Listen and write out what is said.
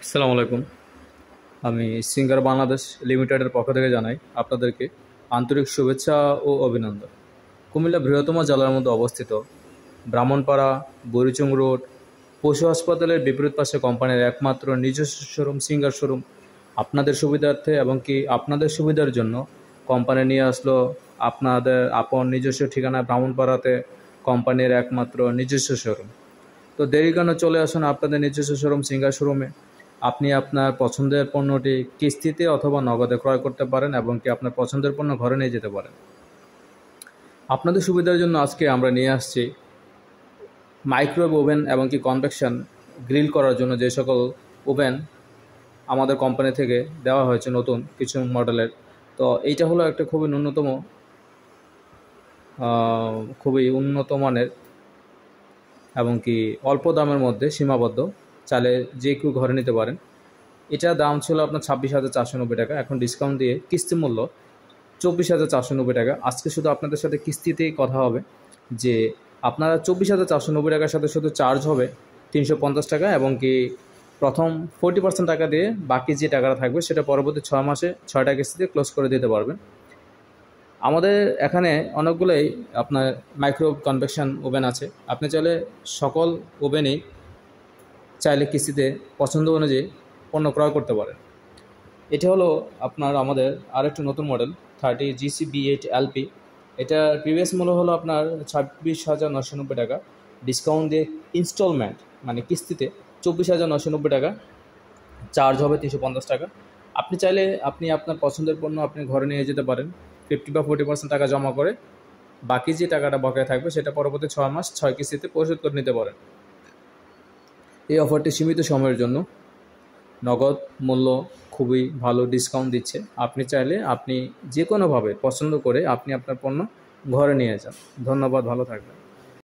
আসসালামু আলাইকুম। আমি সিঙ্গার বাংলাদেশ লিমিটেডের পক্ষ থেকে জানাই আপনাদেরকে আন্তরিক শুভেচ্ছা ও অভিনন্দন। কুমিল্লা বৃহত্তম জেলার মধ্যে অবস্থিত ব্রাহ্মণপাড়া, বুড়িচুং রোড, পশু হাসপাতালের বিপরীত পাশে কোম্পানির একমাত্র নিজস্ব শোরুম সিঙ্গার শোরুম আপনাদের সুবিধার্থে এবং কি আপনাদের সুবিধার জন্য কোম্পানি নিয়ে আসলো আপনাদের আপন নিজস্ব ঠিকানা ব্রাহ্মণপাড়াতে কোম্পানির একমাত্র নিজস্ব শোরুম। তো দেরি কেন, চলে আসুন আপনাদের নিজস্ব শোরুম সিঙ্গার শোরুমে। আপনি আপনার পছন্দের পণ্যটি কিস্তিতে অথবা নগদে ক্রয় করতে পারেন এবং কি আপনার পছন্দের পণ্য ঘরে নিয়ে যেতে পারেন। আপনাদের সুবিধার জন্য আজকে আমরা নিয়ে আসছি মাইক্রোওয়েভ ওভেন এবং কি কনভেকশন গ্রিল করার জন্য যে সকল ওভেন আমাদের কোম্পানি থেকে দেওয়া হয়েছে নতুন কিছু মডেলের। তো এইটা হলো একটা খুবই উন্নত মানের এবং কি অল্প দামের মধ্যে সীমাবদ্ধ, চাইলে যে কেউ ঘরে নিতে পারেন। এটার দাম ছিল আপনার 26,490 টাকা, এখন ডিসকাউন্ট দিয়ে কিস্তি মূল্য 24,490 টাকা। আজকে শুধু আপনাদের সাথে কিস্তিতেই কথা হবে যে আপনারা 24,490 টাকার সাথে শুধু চার্জ হবে 350 টাকা এবং কি প্রথম 40% টাকা দিয়ে বাকি যে টাকাটা থাকবে সেটা পরবর্তী 6 মাসে 6টা কিস্তিতে ক্লোজ করে দিতে পারবেন। আমাদের এখানে অনেকগুলোই আপনার মাইক্রো কনভেকশন ওভেন আছে। আপনি চাইলে সকল ওভেনেই চাইলে কিস্তিতে পছন্দ অনুযায়ী পণ্য ক্রয় করতে পারেন। এটা হলো আপনার আমাদের আরেকটি নতুন মডেল 30 GC-B8 LP। এটার প্রিভিয়াস মূল্য হলো আপনার 26,990 টাকা, ডিসকাউন্ট দিয়ে ইনস্টলমেন্ট মানে কিস্তিতে 24,990 টাকা, চার্জ হবে 350 টাকা। আপনি চাইলে আপনি আপনার পছন্দের পণ্য আপনি ঘরে নিয়ে যেতে পারেন 50 বা 40% টাকা জমা করে, বাকি যে টাকাটা বকেয়া থাকবে সেটা পরবর্তী 6 মাস 6 কিস্তিতে পরিশোধ করে নিতে পারেন। এই অফারটি সীমিত সময়ের জন্য, নগদ মূল্য খুবই ভালো ডিসকাউন্ট দিচ্ছে। আপনি চাইলে আপনি যে কোনোভাবে পছন্দ করে আপনি আপনার পণ্য ঘরে নিয়ে যান। ধন্যবাদ, ভালো থাকবেন।